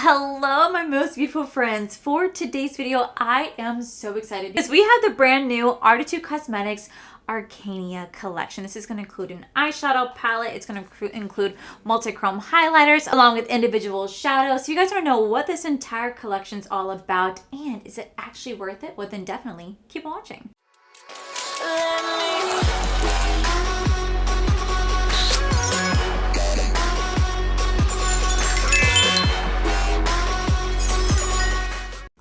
Hello, my most beautiful friends. For today's video, I am so excited because we have the brand new Arttitude Cosmetics Arcania collection. This is going to include an eyeshadow palette. It's going to include multi-chrome highlighters along with individual shadows. So you guys want to know what this entire collection is all about and is it actually worth it? Well, then definitely keep watching.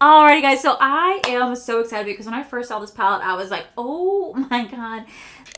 Alrighty guys, so I am so excited because when I first saw this palette, I was like, oh my god,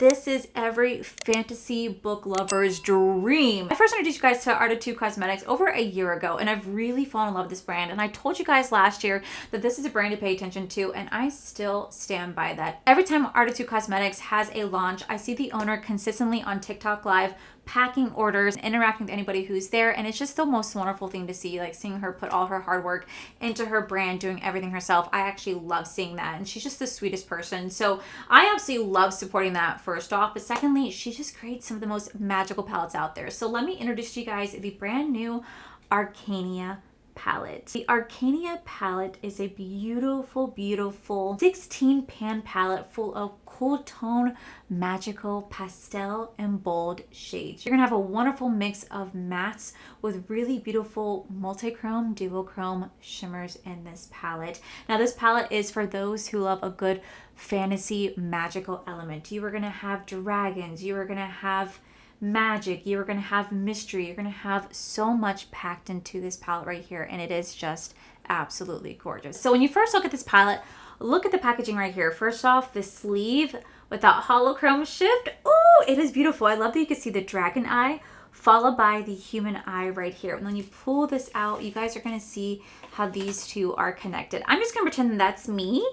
this is every fantasy book lover's dream. I first introduced you guys to Arttitude Cosmetics over a year ago, and I've really fallen in love with this brand. And I told you guys last year that this is a brand to pay attention to, and I still stand by that. Every time Arttitude Cosmetics has a launch, I see the owner consistently on TikTok Live packing orders, interacting with anybody who's there, and it's just the most wonderful thing to see, like seeing her put all her hard work into her brand, doing everything herself. I actually love seeing that, and she's just the sweetest person. So I absolutely love supporting that, first off, but secondly, she just creates some of the most magical palettes out there. So let me introduce to you guys the brand new Arcania palette. The Arcania palette is a beautiful 16 pan palette full of cool tone, magical pastel and bold shades. You're gonna have a wonderful mix of mattes with really beautiful multi-chrome, duochrome shimmers in this palette. Now this palette is for those who love a good fantasy magical element. You are gonna have dragons, you are gonna have magic, you're gonna have mystery, you're gonna have so much packed into this palette right here, and it is just absolutely gorgeous. So when you first look at this palette, look at the packaging right here. First off, the sleeve with that holochrome shift. Oh, it is beautiful. I love that you can see the dragon eye followed by the human eye right here. And when you pull this out, you guys are gonna see how these two are connected. I'm just gonna pretend that's me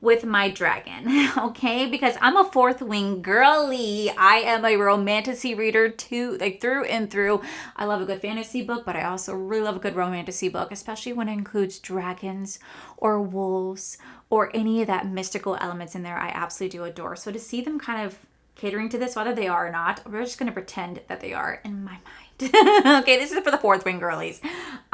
with my dragon, okay? Because I'm a fourth wing girly. I am a romantasy reader too, like through and through. I love a good fantasy book, but I also really love a good romantasy book, especially when it includes dragons or wolves or any of that mystical elements in there. I absolutely do adore. So to see them kind of catering to this, whether they are or not, we're just gonna pretend that they are in my mind. Okay, this is for the fourth wing girlies.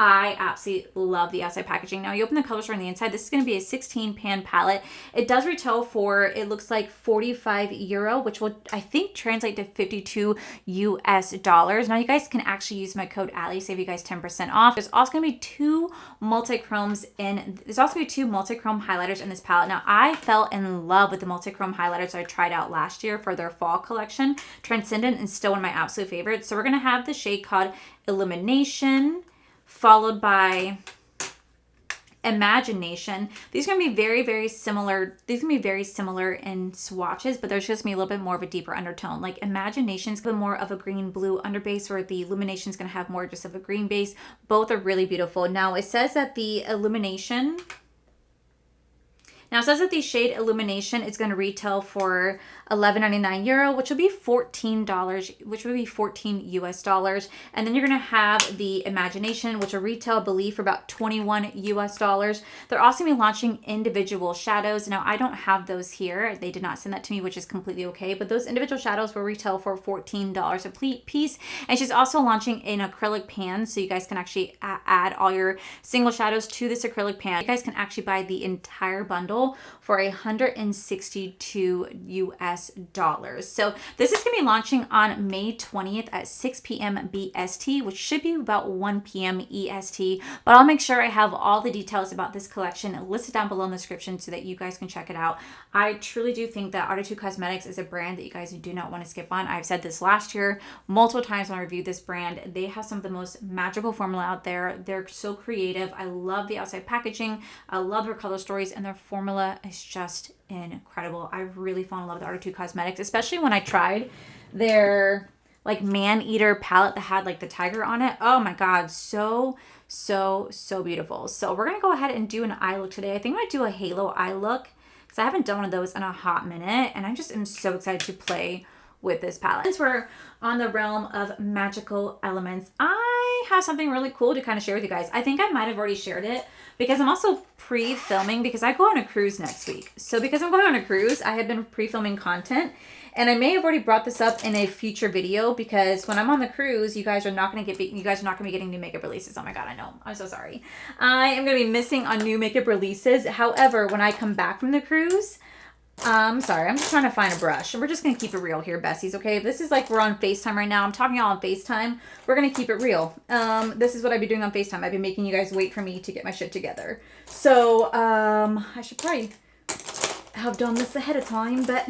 I absolutely love the outside packaging. Now you open the color store on the inside. This is going to be a 16 pan palette. It does retail for, it looks like 45 euro, which will I think translate to 52 US dollars. Now you guys can actually use my code Allie, save you guys 10% off. There's also going to be two multi-chromes in, there's also going to be two multi-chrome highlighters in this palette. Now I fell in love with the multi-chrome highlighters I tried out last year for their fall collection. Transcendent is still one of my absolute favorites. So we're going to have the shade called Illumination, followed by Imagination. These are going to be very similar. These are going to be very similar in swatches, but there's just going to be a little bit more of a deeper undertone. Like Imagination's going to be more of a green-blue underbase, where the Illumination's going to have more just of a green base. Both are really beautiful. Now, it says that the Illumination... Now it says that the shade Illumination is going to retail for €11.99 euro, which will be $14, which would be 14 US dollars. And then you're going to have the Imagination, which will retail, I believe, for about 21 US dollars. They're also going to be launching individual shadows. Now I don't have those here. They did not send that to me, which is completely okay. But those individual shadows will retail for $14 a piece. And she's also launching an acrylic pan, so you guys can actually add all your single shadows to this acrylic pan. You guys can actually buy the entire bundle for $162 US dollars. So this is going to be launching on May 20th at 6 p.m. BST, which should be about 1 p.m. EST. But I'll make sure I have all the details about this collection listed down below in the description so that you guys can check it out. I truly do think that Arttitude Cosmetics is a brand that you guys do not want to skip on. I've said this last year multiple times when I reviewed this brand. They have some of the most magical formula out there. They're so creative. I love the outside packaging. I love their color stories, and their formula is just incredible. I really fell in love with Arttitude Cosmetics, especially when I tried their like man-eater palette that had like the tiger on it. Oh my god, so beautiful. So we're gonna go ahead and do an eye look today. I think I'm gonna do a halo eye look because I haven't done one of those in a hot minute, and I just am so excited to play with this palette. Since we're on the realm of magical elements, I have something really cool to kind of share with you guys. I think I might have already shared it because I'm also pre-filming because I go on a cruise next week. So because I'm going on a cruise, I have been pre-filming content. And I may have already brought this up in a future video because when I'm on the cruise, you guys are not going to be getting new makeup releases. Oh my God, I know. I'm so sorry. I am going to be missing on new makeup releases. However, when I come back from the cruise, I'm sorry, I'm just trying to find a brush. We're just going to keep it real here, Bessies, okay? If this is like we're on FaceTime right now, I'm talking y'all on FaceTime, we're going to keep it real. This is what I've been doing on FaceTime. I've been making you guys wait for me to get my shit together. So, I should probably have done this ahead of time, but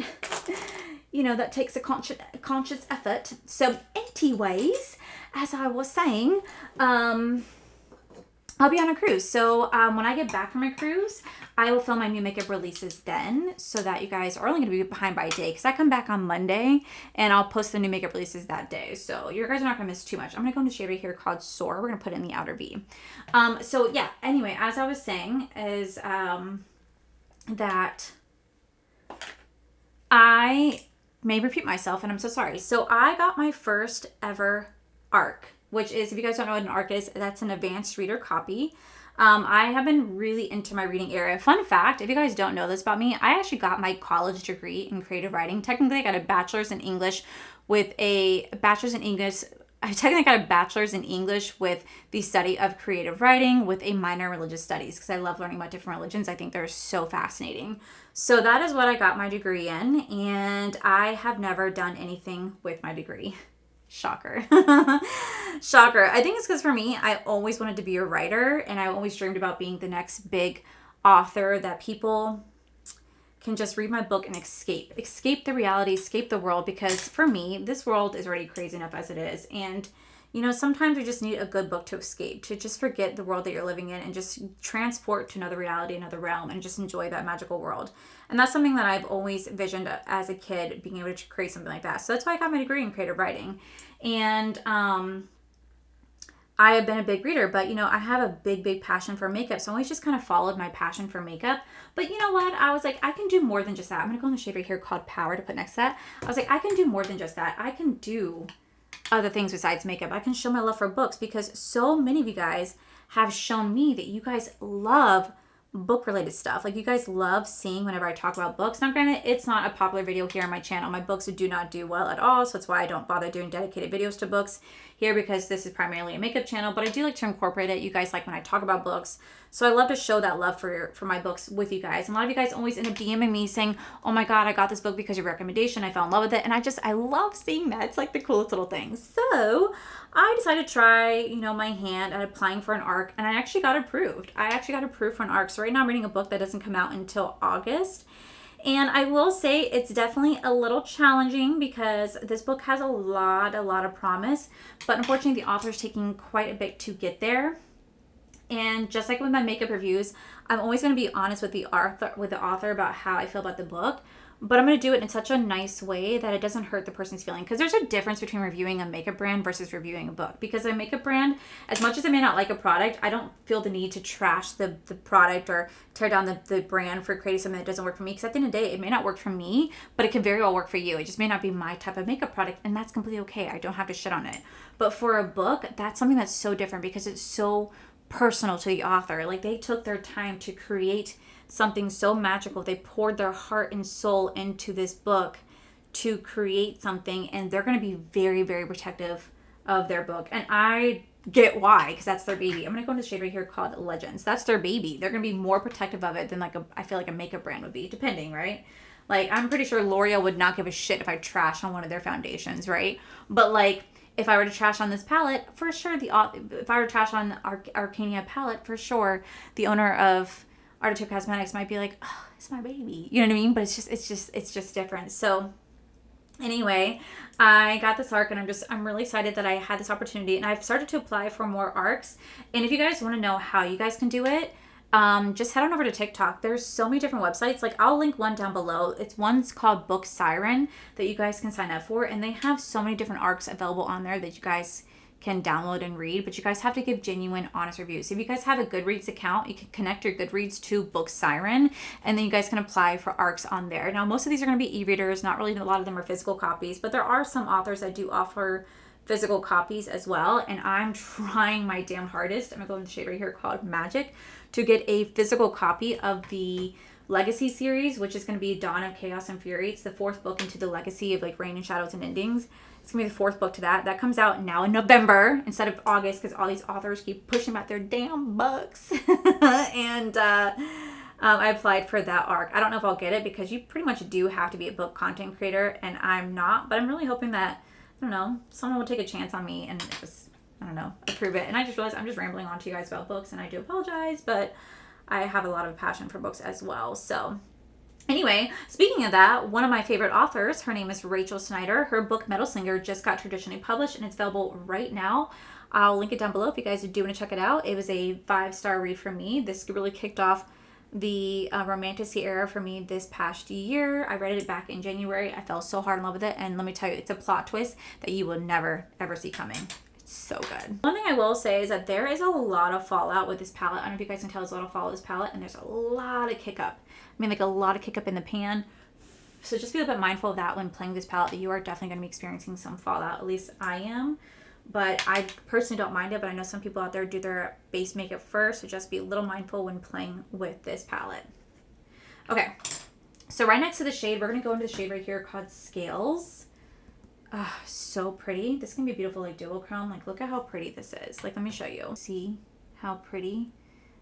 you know, that takes a conscious effort. So anyways, as I was saying, I'll be on a cruise. So when I get back from my cruise, I will film my new makeup releases then so that you guys are only going to be behind by a day because I come back on Monday and I'll post the new makeup releases that day. So you guys are not going to miss too much. I'm going to go into shade right here called Soar. We're going to put it in the outer V. So yeah, anyway, as I was saying is that I may repeat myself and I'm so sorry. So I got my first ever ARC, which is, if you guys don't know what an ARC is, that's an advanced reader copy. I have been really into my reading area. Fun fact, if you guys don't know this about me, I actually got my college degree in creative writing. Technically, I got a bachelor's in English with a bachelor's in English. I technically got a bachelor's in English with the study of creative writing with a minor in religious studies because I love learning about different religions. I think they're so fascinating. So that is what I got my degree in, and I have never done anything with my degree. Shocker. Shocker. I think it's because for me, I always wanted to be a writer, and I always dreamed about being the next big author that people can just read my book and escape the reality, escape the world, because for me, this world is already crazy enough as it is. And you know, sometimes we just need a good book to escape, to just forget the world that you're living in and just transport to another reality, another realm, and just enjoy that magical world. And that's something that I've always visioned as a kid, being able to create something like that. So that's why I got my degree in creative writing. And I have been a big reader, but you know, I have a big passion for makeup. So I always just kind of followed my passion for makeup. But you know what? I was like, I can do more than just that. I'm going to go in the shade right here called Power to put next to that. I was like, I can do more than just that. I can do other things besides makeup. I can show my love for books because so many of you guys have shown me that you guys love book related stuff. Like you guys love seeing whenever I talk about books. Now granted, it's not a popular video here on my channel. My books do not do well at all. So that's why I don't bother doing dedicated videos to books here because this is primarily a makeup channel, but I do like to incorporate it. You guys like when I talk about books. So I love to show that love for my books with you guys. And a lot of you guys always end up DMing me saying, oh my God, I got this book because of your recommendation. I fell in love with it. And I love seeing that. It's like the coolest little thing. So I decided to try, you know, my hand at applying for an ARC, and I actually got approved. I actually got approved for an ARC. So right now I'm reading a book that doesn't come out until August. And I will say it's definitely a little challenging because this book has a lot of promise, but unfortunately the author's taking quite a bit to get there. And just like with my makeup reviews, I'm always going to be honest with the author about how I feel about the book, but I'm going to do it in such a nice way that it doesn't hurt the person's feeling. Because there's a difference between reviewing a makeup brand versus reviewing a book. Because a makeup brand, as much as I may not like a product, I don't feel the need to trash the product or tear down the brand for creating something that doesn't work for me. Because at the end of the day, it may not work for me, but it can very well work for you. It just may not be my type of makeup product, and that's completely okay. I don't have to shit on it. But for a book, that's something that's so different because it's so personal to the author. Like they took their time to create something so magical. They poured their heart and soul into this book to create something, and they're going to be very protective of their book. And I get why, because that's their baby. I'm going to go into the shade right here called Legends. That's their baby. They're going to be more protective of it than I feel like a makeup brand would be, depending, right? Like I'm pretty sure L'Oreal would not give a shit if I trash on one of their foundations, right? But like if I were to trash on this palette, for sure if I were to trash on Arcana Palette, for sure the owner of Arttitude Cosmetics might be like, oh, it's my baby. You know what I mean? But it's just different. So anyway, I got this ARC, and I'm really excited that I had this opportunity, and I've started to apply for more ARCs. And if you guys want to know how you guys can do it, just head on over to TikTok. There's so many different websites. Like I'll link one down below. One's called Book Siren that you guys can sign up for, and they have so many different ARCs available on there that you guys can download and read, but you guys have to give genuine, honest reviews. So if you guys have a Goodreads account, you can connect your Goodreads to Book Siren, and then you guys can apply for ARCs on there. Now, most of these are going to be e-readers. Not really a lot of them are physical copies, but there are some authors that do offer physical copies as well, and I'm trying my damn hardest. I'm going to go in the shade right here called Magic to get a physical copy of the Legacy series, which is going to be Dawn of Chaos and Fury. It's the 4th book into the legacy of like Rain and Shadows and Endings. It's going to be the 4th book to that. That comes out now in November instead of August because all these authors keep pushing back their damn books. And I applied for that ARC. I don't know if I'll get it because you pretty much do have to be a book content creator, and I'm not. But I'm really hoping that, I don't know, someone will take a chance on me and just, I don't know, approve it. And I just realized I'm just rambling on to you guys about books, and I do apologize, but I have a lot of passion for books as well. So anyway, speaking of that, one of my favorite authors, her name is Rachel Snyder. Her book Metal Slinger just got traditionally published, and it's available right now. I'll link it down below if you guys do want to check it out. It was a 5-star read for me. This really kicked off the romantasy era for me this past year. I read it back in January. I fell so hard in love with it, and let me tell you, it's a plot twist that you will never ever see coming. It's so good. One thing I will say is that there is a lot of fallout with this palette. I don't know if you guys can tell, there's a lot of fallout with this palette, and there's a lot of kick up. I mean, like a lot of kick up in the pan. So just be a bit mindful of that when playing this palette, that you are definitely going to be experiencing some fallout. At least I am. But I personally don't mind it, but I know some people out there do their base makeup first, so just be a little mindful when playing with this palette. Okay, so right next to the shade, we're going to go into the shade right here called Scales. So pretty. This is going to be beautiful, like duochrome. Like, look at how pretty this is. Like, let me show you. See how pretty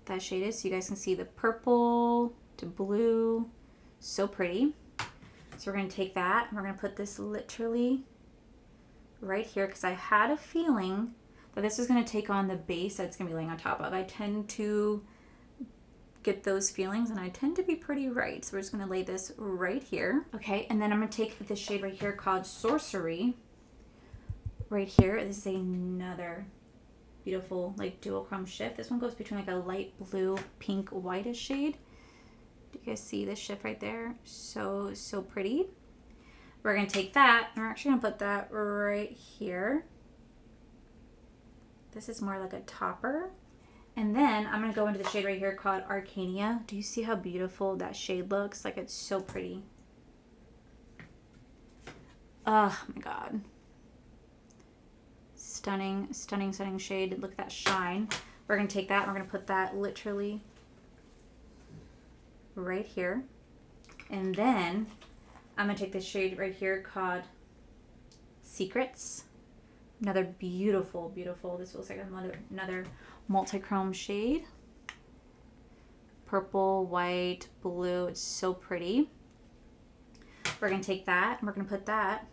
that shade is? So you guys can see the purple to blue. So pretty. So we're going to take that, and we're going to put this literally right here, because I had a feeling that this is going to take on the base that it's going to be laying on top of. I tend to get those feelings, and I tend to be pretty right. So we're just going to lay this right here. Okay, and then I'm going to take this shade right here called Sorcery. Right here. This is another beautiful like duochrome shift. This one goes between like a light blue, pink, whitish shade. Do you guys see this shift right there? So pretty. We're going to take that, and we're actually going to put that right here. This is more like a topper. And then I'm going to go into the shade right here called Arcania. Do you see how beautiful that shade looks? Like, it's so pretty. Oh my God. Stunning, stunning, stunning shade. Look at that shine. We're going to take that, and we're going to put that literally right here. And then I'm going to take this shade right here called Secrets. Another beautiful, beautiful, this looks like another multichrome shade. Purple, white, blue. It's so pretty. We're going to take that, and we're going to put that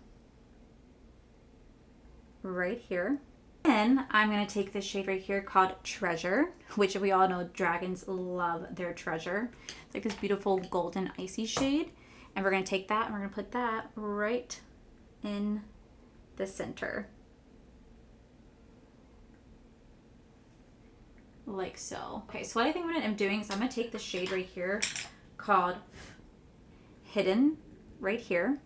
right here. Then I'm going to take this shade right here called Treasure, which we all know dragons love their treasure. It's like this beautiful golden icy shade. And we're going to take that, and we're going to put that right in the center. Like so. Okay, so what I think what I'm doing is I'm going to take the shade right here called Hidden right here.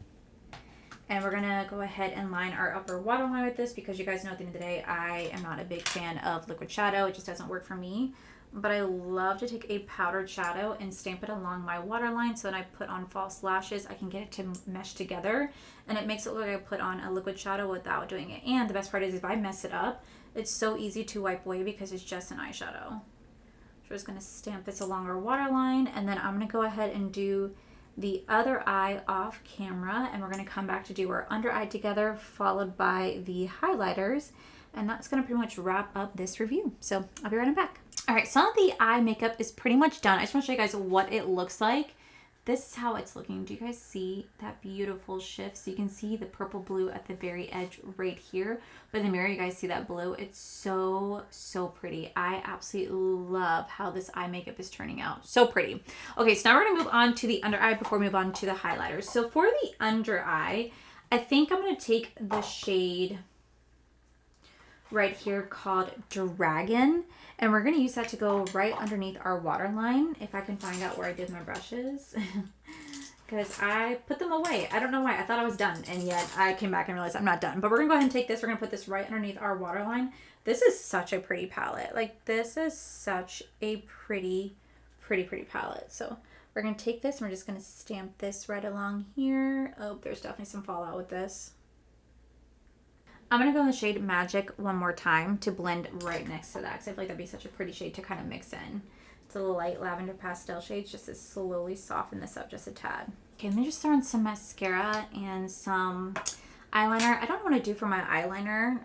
And we're going to go ahead and line our upper waterline with this, because you guys know at the end of the day, I am not a big fan of liquid shadow. It just doesn't work for me. But I love to take a powdered shadow and stamp it along my waterline, so that I put on false lashes. I can get it to mesh together, and it makes it look like I put on a liquid shadow without doing it. And the best part is, if I mess it up, it's so easy to wipe away because it's just an eyeshadow. So we're just going to stamp this along our waterline, and then I'm going to go ahead and do the other eye off camera, and we're going to come back to do our under eye together, followed by the highlighters, and that's going to pretty much wrap up this review. So I'll be right back. All right, some of the eye makeup is pretty much done. I just want to show you guys what it looks like. This is how it's looking. Do you guys see that beautiful shift? So you can see the purple blue at the very edge right here. But in the mirror, you guys see that blue. It's so pretty. I absolutely love how this eye makeup is turning out. So pretty. Okay, so now we're going to move on to the under eye before we move on to the highlighters. So for the under eye, I think I'm going to take the shade right here called Dragon, and we're going to use that to go right underneath our waterline. If I can find out where I did my brushes. because I put them away. I don't know why. I thought I was done, and yet I came back and realized I'm not done. But we're going to go ahead and take this. We're going to put this right underneath our waterline. This is such a pretty palette. Like, this is such a pretty palette. So we're going to take this, and we're just going to stamp this right along here. Oh, there's definitely some fallout with this. I'm going to go in the shade Magic one more time to blend right next to that, because I feel like that'd be such a pretty shade to kind of mix in. It's a light lavender pastel shades just to slowly soften this up just a tad. Okay, let me just throw in some mascara and some eyeliner. I don't know what to do for my eyeliner.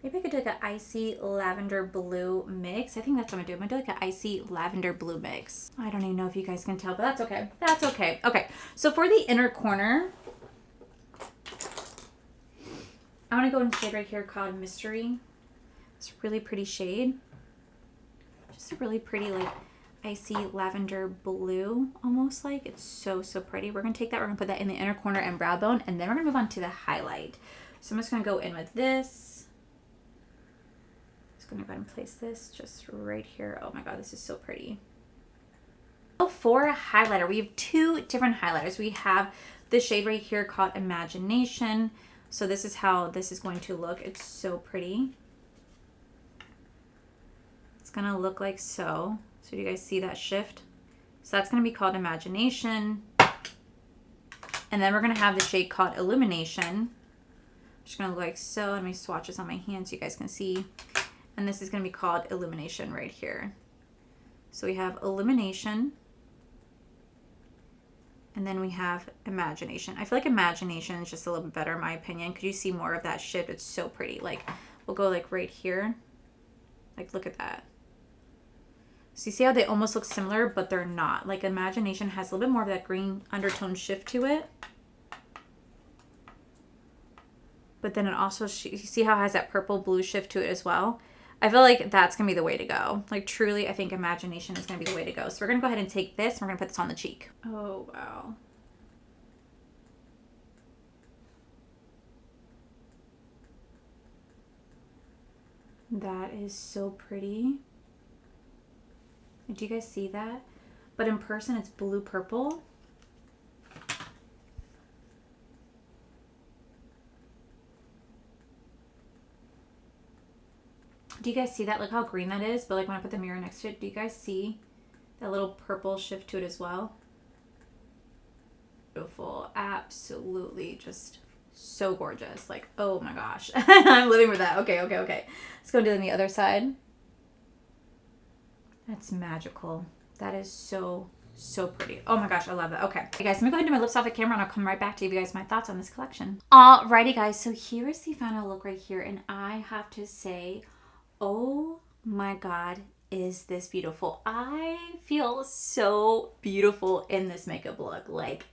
Maybe I could do like an icy lavender blue mix. I think that's what I'm gonna do. I'm gonna do like an icy lavender blue mix. I don't even know if you guys can tell, but that's okay. That's okay. Okay, so for the inner corner, I'm gonna go in a shade right here called Mystery. It's a really pretty shade. Just a really pretty like icy lavender blue, almost like. It's so pretty. We're gonna take that, we're gonna put that in the inner corner and brow bone, and then we're gonna move on to the highlight. So I'm just gonna go in with this. Just gonna go ahead and place this just right here. Oh my god, this is so pretty. So for a highlighter, we have two different highlighters. We have the shade right here called Imagination. So this is how this is going to look. It's so pretty. It's gonna look like so. So do you guys see that shift? So that's gonna be called Imagination. And then we're gonna have the shade called Illumination. Just gonna look like so. Let me swatch this on my hand so you guys can see. And this is gonna be called Illumination right here. So we have Illumination. And then we have Imagination. I feel like Imagination is just a little bit better in my opinion. Could you see more of that shift? It's so pretty. Like, we'll go like right here. Like, look at that. So you see how they almost look similar, but they're not. Like, Imagination has a little bit more of that green undertone shift to it. But then it also, you see how it has that purple blue shift to it as well? I feel like that's going to be the way to go. Like, truly, I think Imagination is going to be the way to go. So we're going to go ahead and take this, and we're going to put this on the cheek. Oh, wow. That is so pretty. Do you guys see that? But in person, it's blue-purple. Do you guys see that? Look how green that is. But like when I put the mirror next to it, do you guys see that little purple shift to it as well? Beautiful. Absolutely. Just so gorgeous. Like, oh my gosh. I'm living for that. Okay. Let's go do it on the other side. That's magical. That is so pretty. Oh my gosh, I love that. Okay. Hey guys, let me go ahead and do my lips off the camera and I'll come right back to give you guys my thoughts on this collection. Alrighty guys, so here is the final look right here, and I have to say, oh my god, is this beautiful. I feel so beautiful in this makeup look. Like,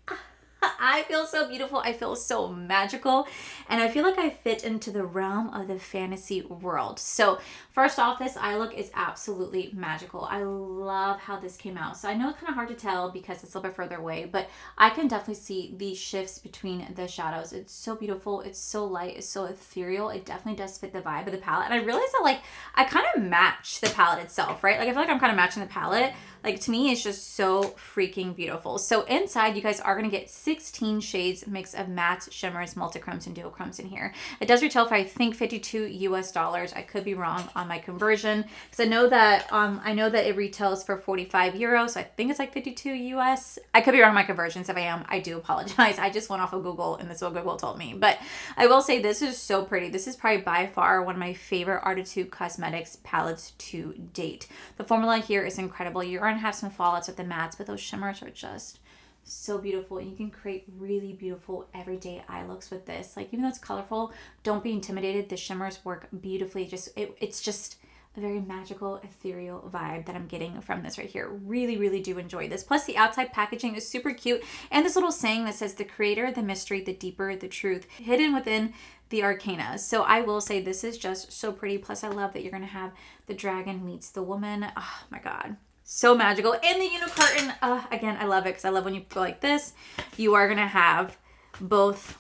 I feel so beautiful. I feel so magical. And I feel like I fit into the realm of the fantasy world. So first off, this eye look is absolutely magical. I love how this came out. So I know it's kind of hard to tell because it's a little bit further away, but I can definitely see the shifts between the shadows. It's so beautiful. It's so light. It's so ethereal. It definitely does fit the vibe of the palette. And I realized that like I kind of match the palette itself, right? Like I feel like I'm kind of matching the palette. Like to me, it's just so freaking beautiful. So inside, you guys are going to get 16 shades mix of mattes, shimmers, multichromes, and duochromes in here. It does retail for I think $52 US. I could be wrong on my conversion because I know that it retails for 45 euros. So I think it's like 52 US. I could be wrong on my conversions. If I am, I do apologize. I just went off of Google and that's what Google told me. But I will say this is so pretty. This is probably by far one of my favorite Arttitude Cosmetics palettes to date. The formula here is incredible. You're going to have some fallouts with the mattes, but those shimmers are just so beautiful. You can create really beautiful everyday eye looks with this. Like even though it's colorful, don't be intimidated. The shimmers work beautifully. It's just a very magical, ethereal vibe that I'm getting from this right here. Really do enjoy this. Plus the outside packaging is super cute. And this little saying that says the creator, the mystery, the deeper, the truth, hidden within the Arcana. So I will say this is just so pretty. Plus I love that you're going to have the dragon meets the woman. Oh my God. So magical. And the unicorn, again, I love it because I love when you go like this. You are going to have both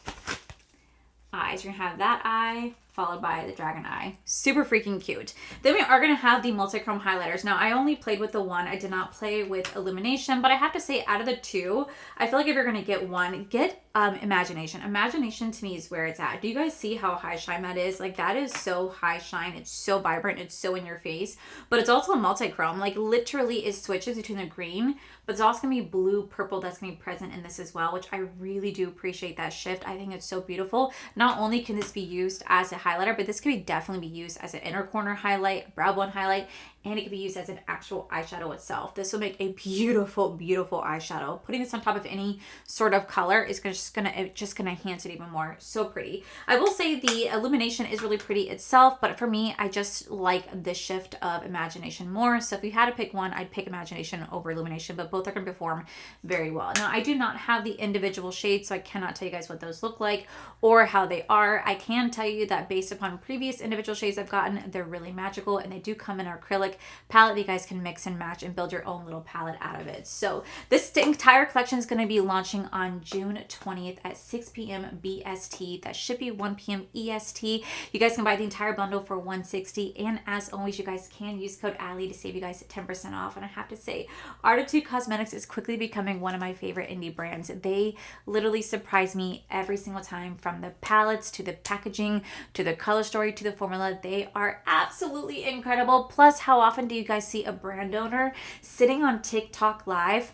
eyes. You're going to have that eye followed by the dragon eye. Super freaking cute. Then we are going to have the multichrome highlighters. Now, I only played with the one. I did not play with Illumination, but I have to say, out of the two, I feel like if you're going to get one, get Imagination. Imagination to me is where it's at. Do you guys see how high shine that is? Like, that is so high shine. It's so vibrant. It's so in your face. But it's also a multichrome. Like, literally it switches between the green, but it's also going to be blue, purple that's going to be present in this as well, which I really do appreciate that shift. I think it's so beautiful. Not only can this be used as a highlighter, but this could definitely be used as an inner corner highlight, brow bone highlight, and it can be used as an actual eyeshadow itself. This will make a beautiful, beautiful eyeshadow. Putting this on top of any sort of color is just gonna enhance it even more. So pretty. I will say the Illumination is really pretty itself, but for me, I just like the shift of Imagination more. So if you had to pick one, I'd pick Imagination over Illumination, but both are gonna perform very well. Now, I do not have the individual shades, so I cannot tell you guys what those look like or how they are. I can tell you that based upon previous individual shades I've gotten, they're really magical, and they do come in Arclyic palette that you guys can mix and match and build your own little palette out of it. So this entire collection is going to be launching on June 20th at 6 p.m. BST. That should be 1 p.m. EST. You guys can buy the entire bundle for $160, and as always, you guys can use code Allie to save you guys 10% off. And I have to say, Arttitude Cosmetics is quickly becoming one of my favorite indie brands. They literally surprise me every single time, from the palettes to the packaging to the color story to the formula. They are absolutely incredible. Plus, how often do you guys see a brand owner sitting on TikTok live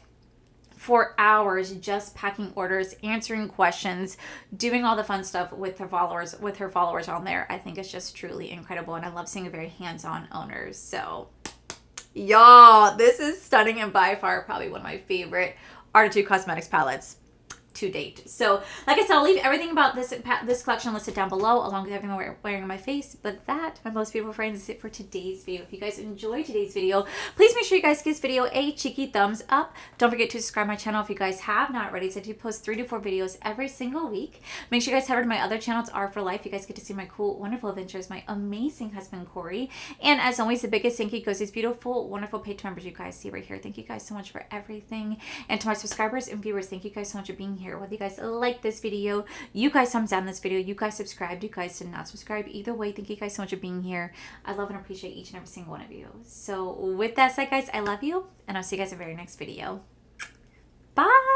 for hours just packing orders, answering questions, doing all the fun stuff with her followers on there? I think it's just truly incredible, and I love seeing very hands-on owners. So y'all, this is stunning and by far probably one of my favorite Arttitude Cosmetics palettes to date. So like I said, I'll leave everything about this collection listed down below, along with everything I'm wearing on my face. But that, my most beautiful friends, is it for today's video. If you guys enjoyed today's video, please make sure you guys give this video a cheeky thumbs up. Don't forget to subscribe to my channel if you guys have not already. So I do post 3 to 4 videos every single week. Make sure you guys head over to my other channel. It's R for Life. You guys get to see my cool, wonderful adventures, my amazing husband, Corey. And as always, the biggest thank you goes to these beautiful, wonderful Patreon members you guys see right here. Thank you guys so much for everything. And to my subscribers and viewers, thank you guys so much for being here. Whether you guys like this video, you guys thumbs down this video, you guys subscribed, you guys did not subscribe, either way, thank you guys so much for being here. I love and appreciate each and every single one of you. So with that said, guys, I love you, and I'll see you guys in the very next video. Bye.